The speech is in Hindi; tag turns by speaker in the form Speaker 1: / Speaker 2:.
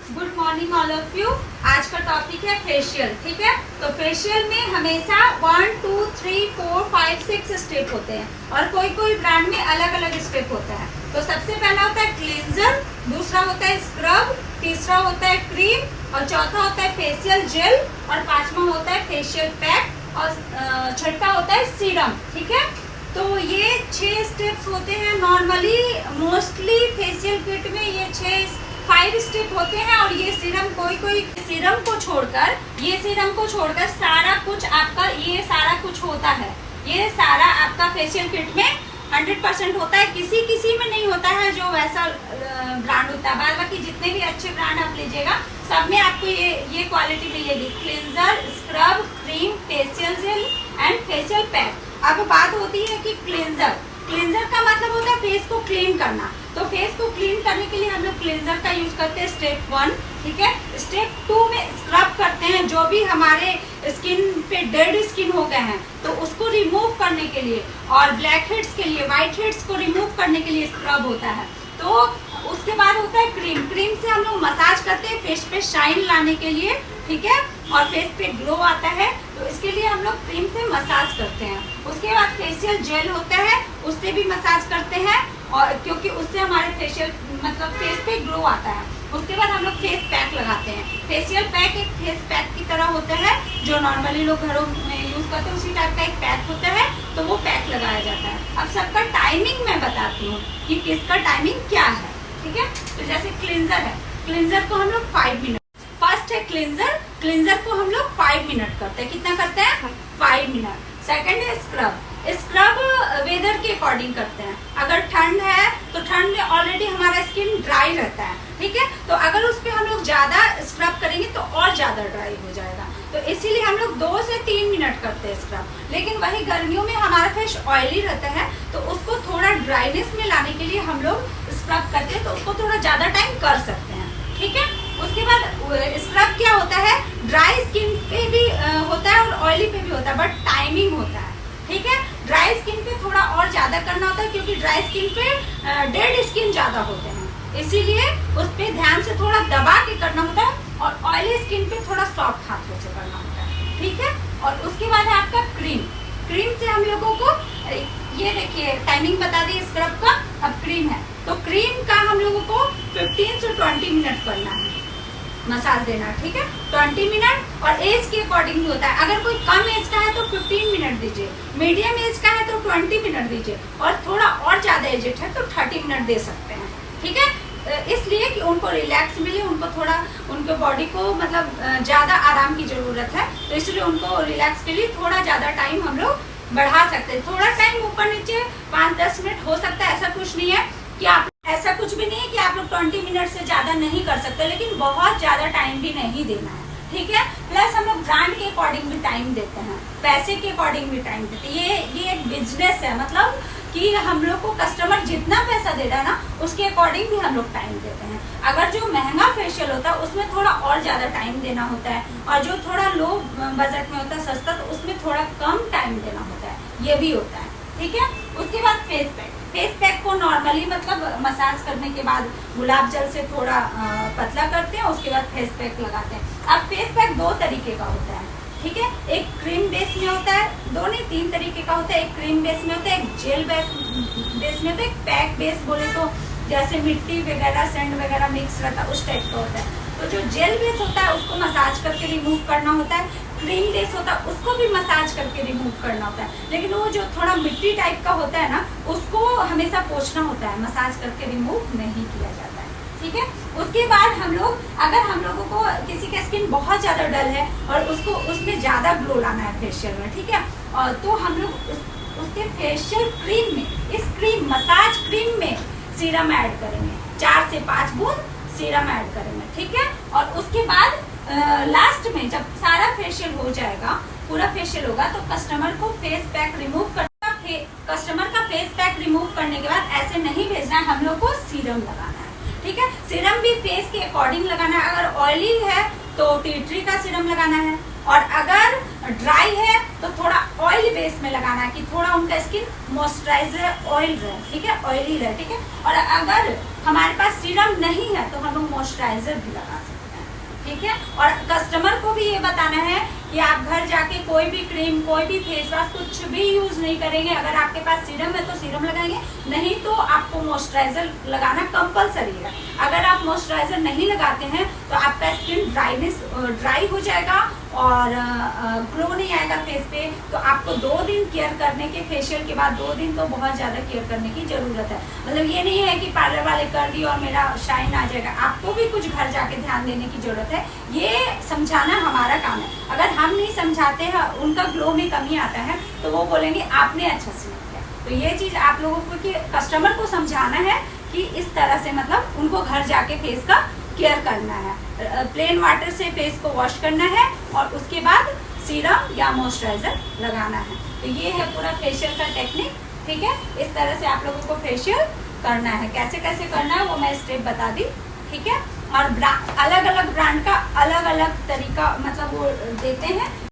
Speaker 1: Good morning all of you. आज का टॉपिक है फेशियल। ठीक है, तो फेशियल में हमेशा 1 2 3 4 5 6 स्टेप होते हैं और कोई कोई ब्रांड में अलग अलग स्टेप होता है। तो सबसे पहला होता है क्लींजर, दूसरा होता है स्क्रब, तीसरा होता है क्रीम और चौथा होता है फेशियल जेल और पांचवा होता है फेशियल पैक और छठा होता है सीरम। ठीक है, तो ये 6 स्टेप्स होते हैं। नॉर्मली मोस्टली फेशियल किट में ये 5 स्टेप होते हैं और ये सीरम कोई सीरम को छोड़कर सारा कुछ आपका ये सारा कुछ होता है। ये सारा आपका फेशियल किट में 100% होता है। किसी में नहीं होता है जो वैसा ब्रांड होता है। बाद बाकी जितने भी अच्छे ब्रांड आप लीजिएगा सब में आपको ये क्वालिटी मिलेगी। Cleanser, scrub, cream, facial gel and facial pack. अब बात होती है कि क्लींजर का मतलब होता है फेस को क्लीन करना। तो फेस को क्लीन करने के लिए हम लोग क्लींजर का यूज करते हैं स्टेप 1। ठीक है, स्टेप 2 में स्क्रब करते हैं जो भी हमारे स्किन पे डेड स्किन हो गए हैं तो उसको रिमूव करने के लिए, और ब्लैक हेड्स के लिए, व्हाइट हेड्स को रिमूव करने के लिए स्क्रब होता है। तो उसके बाद होता है क्रीम से हम लोग मसाज करते हैं फेस पे शाइन लाने के लिए। ठीक है, और फेस पे ग्लो आता है तो इसके लिए हम लोग क्रीम से मसाज करते हैं। उसके बाद फेशियल जेल होता है, उससे भी मसाज करते हैं और क्योंकि उससे हमारे फेशियल मतलब फेस पे ग्लो आता है। उसके बाद हम लोग फेस पैक लगाते हैं। फेशियल पैक एक फेस पैक की तरह होता है जो नॉर्मली लोग घरों में यूज करते हैं, उसी टाइप का एक पैक होता है तो वो पैक लगाया जाता है। अब सबका टाइमिंग मैं बताती हूँ कि किसका टाइमिंग क्या है। ठीक है, तो जैसे क्लींजर है, क्लींजर को हम लोग 5 मिनट, फर्स्ट है क्लींजर को हम लोग 5 मिनट करते हैं। कितना करते हैं? 5 मिनट। सेकंड है स्क्रब वेदर के अकॉर्डिंग करते हैं। अगर ठंड है तो ठंड में ऑलरेडी हमारा स्किन ड्राई रहता है। ठीक है, तो अगर उस पर हम लोग ज्यादा स्क्रब करेंगे तो और ज्यादा ड्राई हो जाएगा, तो इसीलिए हम लोग 2 से 3 मिनट करते हैं स्क्रब। लेकिन वही गर्मियों में हमारा फेस ऑयली रहता है तो उसको थोड़ा ड्राइनेस में लाने के लिए हम लोग स्क्रब करते हैं, तो उसको थोड़ा ज्यादा टाइम कर सकते हैं। ठीक है, उसके बाद स्क्रब क्या होता है, ड्राई स्किन पे भी होता है और ऑयली पे भी होता है, बट टाइमिंग होता है। ठीक है, ड्राई स्किन पे थोड़ा और ज्यादा करना होता है क्योंकि ड्राई स्किन पे डेड स्किन ज्यादा होते हैं, इसीलिए उस पे ध्यान से थोड़ा दबा के करना होता है और ऑयली स्किन पे थोड़ा सॉफ्ट हाथों से करना होता है। ठीक है, और उसके बाद है आपका क्रीम से हम लोगों को ये देखिए टाइमिंग बता दी स्क्रब का। अब क्रीम है तो क्रीम का हम लोगों को 15 से 20 मिनट करना है, मसाज देना। ठीक है, 20 मिनट और एज के अकॉर्डिंग भी होता है। अगर कोई कम एज का है तो 15 मिनट दीजिए, मीडियम एज का है तो 20 मिनट दीजिए और थोड़ा और ज्यादा एजेड है तो 30 मिनट दे सकते हैं। ठीक है, इसलिए कि उनको रिलैक्स मिले, उनको थोड़ा उनके बॉडी को मतलब ज्यादा आराम की जरूरत है, तो इसलिए उनको रिलैक्स के लिए थोड़ा ज्यादा टाइम हम लोग बढ़ा सकते हैं। थोड़ा टाइम ऊपर नीचे 5-10 मिनट हो सकता है, ऐसा कुछ नहीं है कि आप, ऐसा कुछ भी नहीं है कि आप लोग 20 मिनट से ज्यादा नहीं कर सकते, लेकिन बहुत ज्यादा टाइम भी नहीं देना है। ठीक है, प्लस हम लोग ब्रांड के अकॉर्डिंग भी टाइम देते हैं, पैसे के अकॉर्डिंग भी टाइम देते हैं। ये एक बिजनेस है, मतलब कि हम लोग को कस्टमर जितना पैसा दे रहा है ना उसके अकॉर्डिंग भी हम लोग टाइम देते हैं। अगर जो महंगा फेशियल होता है उसमें थोड़ा और ज्यादा टाइम देना होता है और जो थोड़ा लो बजट में होता है सस्ता, तो उसमें थोड़ा कम टाइम देना होता है, ये भी होता है। ठीक है, उसके बाद फेस पैक को नॉर्मली मतलब मसाज करने के बाद गुलाब जल से थोड़ा पतला करते हैं, उसके बाद फेस पैक लगाते हैं। अब फेस पैक 2 तरीके का होता है। ठीक है, एक क्रीम बेस में होता है, 2 नहीं 3 तरीके का होता है। एक क्रीम बेस में होता है, एक जेल बेस में होता है, एक पैक बेस बोले तो जैसे मिट्टी वगैरह सेंड वगैरह मिक्स रहता है उस टाइप का होता है। तो जो जेल बेस होता है उसको मसाज करके रिमूव करना होता है, क्रीम बेस होता है उसको भी मसाज करके रिमूव करना होता है। लेकिन वो जो थोड़ा मिट्टी टाइप का होता है ना उसको हमेशा पोंछना होता है, मसाज करके रिमूव नहीं किया जाता है। ठीक है, उसके बाद हम लोग, अगर हम लोगों को किसी का स्किन बहुत ज्यादा डल है और उसको उसमें ज्यादा ग्लो लाना है फेशियल में, ठीक है, और तो हम लोग उसके फेशियल क्रीम में, इस क्रीम मसाज क्रीम में सीरम ऐड करेंगे, 4 से 5 बूंद सीरम ऐड करेंगे। ठीक है, और उसके बाद लास्ट में जब सारा फेशियल हो जाएगा, पूरा फेशियल होगा, तो कस्टमर को फेस पैक रिमूव करना। कस्टमर का फेस पैक रिमूव करने के बाद ऐसे नहीं भेजना है, हम लोग को सीरम लगाना है। ठीक है, सीरम भी फेस के अकॉर्डिंग लगाना है। अगर ऑयली है तो टी ट्री का सीरम लगाना है, और अगर ड्राई है तो थोड़ा ऑयल बेस में लगाना है कि थोड़ा उनका स्किन मॉइस्चराइजर ऑयल रहे, ठीक है, ऑयली रहे, ठीक है। और अगर हमारे पास सीरम नहीं है तो हम लोग मॉइस्चराइजर भी लगा सकते हैं, ठीक है। और कस्टमर को भी ये बताना है कि आप घर जाके कोई भी क्रीम, कोई भी फेस वॉश, कुछ भी यूज नहीं करेंगे। अगर आपके पास सीरम है तो सीरम लगाएंगे, नहीं तो आपको मॉइस्चराइजर लगाना कंपलसरी है। अगर आप मॉइस्चराइजर नहीं लगाते हैं तो आपका स्किन ड्राई हो जाएगा और ग्लो नहीं आएगा फेस पे। तो आपको 2 दिन केयर करने के, फेशियल के बाद 2 दिन तो बहुत ज़्यादा केयर करने की ज़रूरत है। मतलब ये नहीं है कि पार्लर वाले कर दी और मेरा शाइन आ जाएगा, आपको भी कुछ घर जाके ध्यान देने की ज़रूरत है। ये समझाना हमारा काम है। अगर हम नहीं समझाते हैं, उनका ग्लो में कमी आता है तो वो बोलेंगे आपने अच्छा से नहीं किया। तो ये चीज़ आप लोगों को कि कस्टमर को समझाना है कि इस तरह से मतलब उनको घर जाके फेस का केयर करना है। प्लेन वाटर से फेस को वॉश करना है और उसके बाद सीरम या मॉइस्चराइजर लगाना है। तो ये है पूरा फेशियल का टेक्निक, ठीक है। इस तरह से आप लोगों को फेशियल करना है। कैसे कैसे करना है वो मैं स्टेप बता दी, ठीक है। और अलग अलग ब्रांड का अलग अलग तरीका मतलब वो देते हैं।